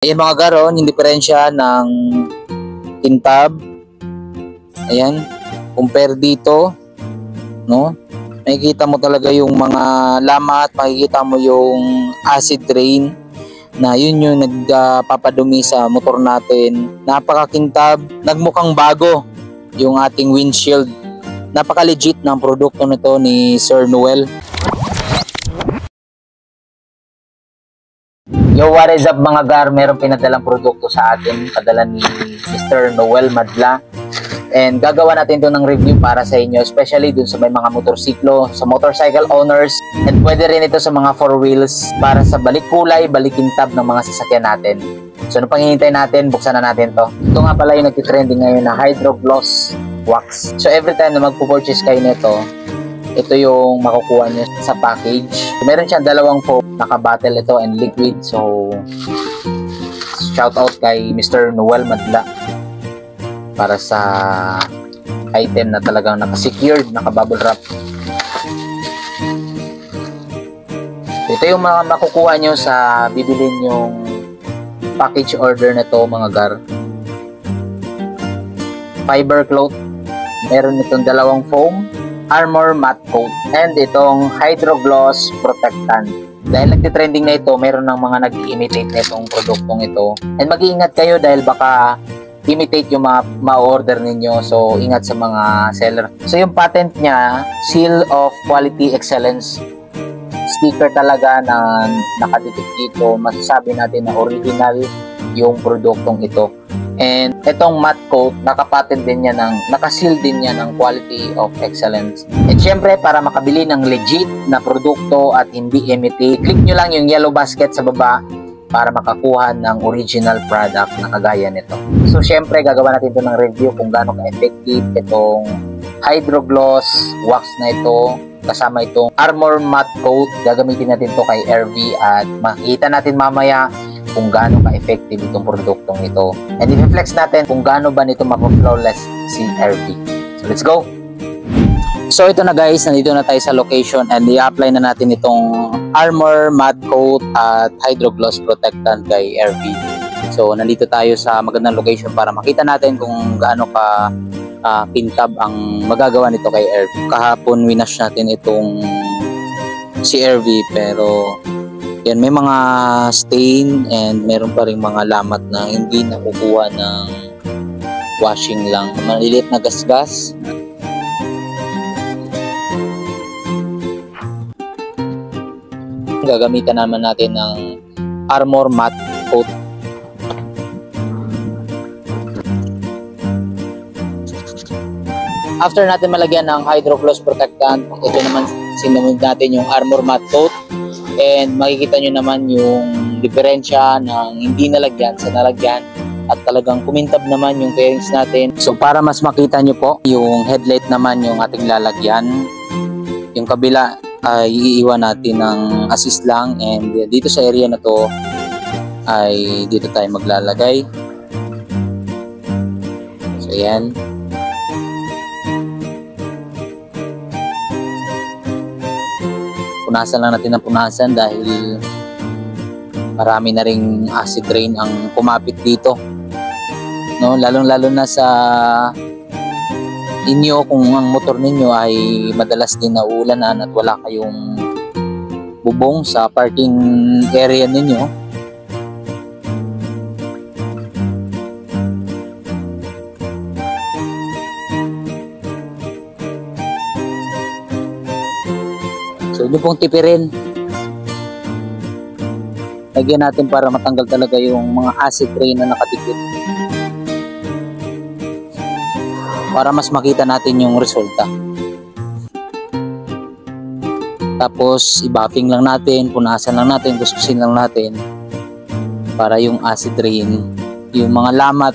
Ayan mga garon, yung diferensya ng tintab. Ayan, compare dito, no? Makikita mo talaga yung mga lamat, makikita mo yung acid rain na yun yung nagpapadumi sa motor natin. Napakakintab, nagmukhang bago yung ating windshield. Napaka-legit ng produkto nito ni Sir Noel. Yo, what is up mga gar? Merong pinadalang produkto sa atin, padala ni Mr. Noel Madla. And gagawa natin ito ng review para sa inyo, especially dun sa may mga motorsiklo, sa motorcycle owners, and pwede rin ito sa mga 4 wheels para sa balik kulay, balik kintab ng mga sasakyan natin. So ano pang hihintay natin, buksan na natin to. Ito nga pala yung nagtitrending ngayon na Hydro Gloss Wax. So every time na magpo-purchase kayo nito, ito yung makukuha nyo sa package. Meron siyang dalawang foam, naka-bottle ito and liquid. So shout out kay Mr. Noel Madla para sa item na talagang naka-secured, naka-bubble wrap. Ito yung mga makukuha nyo sa bibilin yung package order na to mga gar. Fiber cloth, meron itong dalawang foam, armor matte coat, and itong Hydro Gloss protectant. Dahil nagtitrending na ito, meron ng mga nag-imitate na itong produktong ito. And mag-iingat kayo dahil baka imitate yung ma-order ninyo. So, ingat sa mga seller. So, yung patent niya, Seal of Quality Excellence. Sticker talaga na nakadikit dito. Masasabi natin na original yung produktong ito. And itong matte coat, nakapatent din niya nakaseal din niya ng quality of excellence. At syempre, para makabili ng legit na produkto at hindi imitate, click nyo lang yung yellow basket sa baba para makakuha ng original product na kagaya nito. So syempre, gagawa natin ito ng review kung gaano ka-effective itong Hydro Gloss Wax na ito. Kasama itong Armor Matte Coat. Gagamitin natin ito kay RV at makikita natin mamaya kung gaano ka-effective itong produktong ito. And i-flex natin kung gaano ba nito mako-flawless si RV. So let's go! So ito na guys, nandito na tayo sa location and i-apply na natin itong Armor Matte Coat at Hydro Gloss Protectant kay RV. So nandito tayo sa magandang location para makita natin kung gaano ka pintab ang magagawa nito kay RV. Kahapon winash natin itong si RV pero yan, may mga stain and meron pa rin mga lamat na hindi nakukuha ng washing lang. Maliliit na gasgas. Gagamitan naman natin ng Armor Matte Coat. After natin malagyan ng Hydro Gloss Protectant, ito naman sinunod natin yung Armor Matte Coat. And makikita nyo naman yung diferensya ng hindi nalagyan sa nalagyan at talagang kumintab naman yung fairings natin. So para mas makita nyo po, yung headlight naman yung ating lalagyan. Yung kabila ay iiwan natin ng assist lang and dito sa area na to ay dito tayo maglalagay. So yan. Punasan lang natin ng punasan dahil marami na ring acid rain ang kumapit dito, no? Lalong-lalo na sa inyo kung ang motor ninyo ay madalas din nauulanan at wala kayong bubong sa parking area ninyo. So, yun pong tipirin. Lagyan natin para matanggal talaga yung mga acid rain na nakadikit. Para mas makita natin yung resulta. Tapos, i-buffing lang natin, punasan lang natin, kuskusin lang natin. Para yung acid rain, yung mga lamat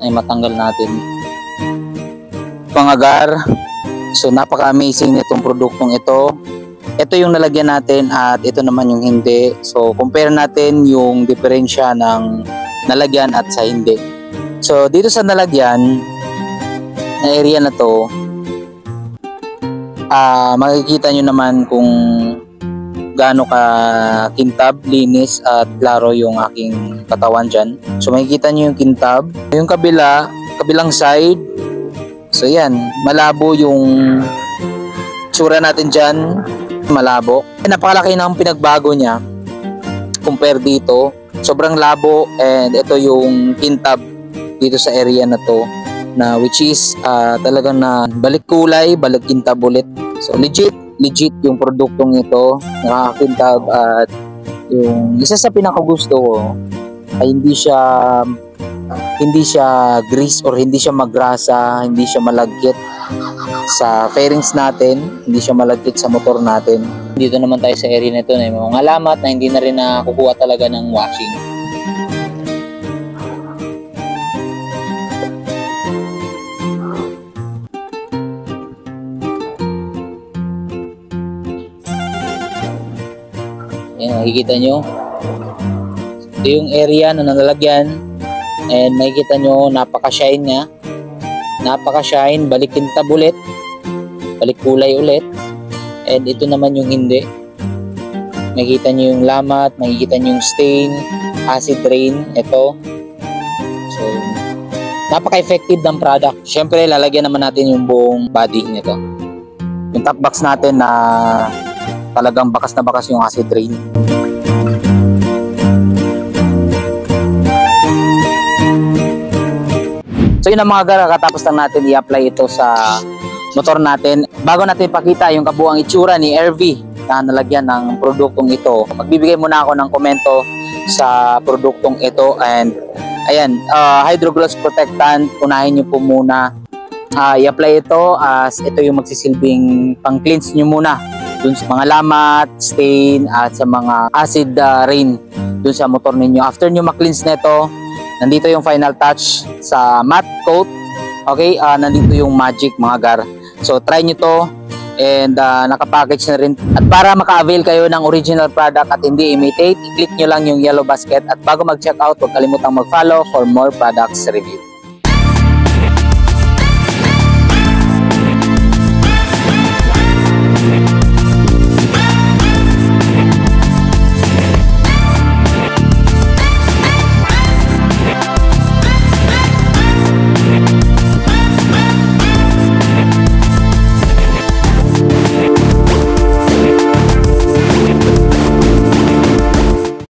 ay matanggal natin. Mga gar, so napaka-amazing nitong produktong ito. Ito yung nalagyan natin at ito naman yung hindi. So, compare natin yung diferensya ng nalagyan at sa hindi. So, dito sa nalagyan na area na to, makikita nyo naman kung gaano ka kintab, linis at klaro yung aking katawan dyan. So makikita nyo yung kintab. Yung kabilang side, so yan, malabo yung tsura natin dyan, malabo. Napakalaki ng pinagbago niya compare dito. Sobrang labo, and ito yung kintab dito sa area na to, na which is talagang na balik kulay, balik kintab ulit. So legit yung produktong ito, nakakakintab, at yung isa sa pinakagusto ko ay hindi siya grease or hindi siya magrasa, hindi siya malagkit sa fairings natin, hindi siya malagkit sa motor natin. Dito naman tayo sa area nito na yung mga alamat na hindi na rin nakukuha talaga ng washing. Ayan, makikita nyo. Ito yung area na nalalagyan, and makikita nyo napaka-shine niya. Napaka-shine, balik kintab ulit, balik kulay ulit. And ito naman yung hindi. Makikita nyo yung lamat, makikita nyo yung stain, acid rain, ito. So, napaka-effective ng product. Siyempre, lalagyan naman natin yung buong body nito. Yung top box natin na talagang bakas na bakas yung acid rain. So yun ang mga gara, katapos lang natin i-apply ito sa motor natin. Bago natin ipakita yung kabuang itsura ni RV na nalagyan ng produktong ito, magbibigay muna ako ng komento sa produktong ito. And ayan, Hydrogloss Protectant, unahin nyo po muna i-apply ito, as ito yung magsisilbing pang-cleanse nyo muna dun sa mga lamat, stain, at sa mga acid rain dun sa motor ninyo. After nyo ma-cleanse nito, nandito yung final touch sa matte coat. Okay, nandito yung magic mga gar. So try nyo to, and nakapackage na rin. At para maka-avail kayo ng original product at hindi imitate, i-click nyo lang yung yellow basket. At bago mag-check out, huwag kalimutang mag-follow for more products review.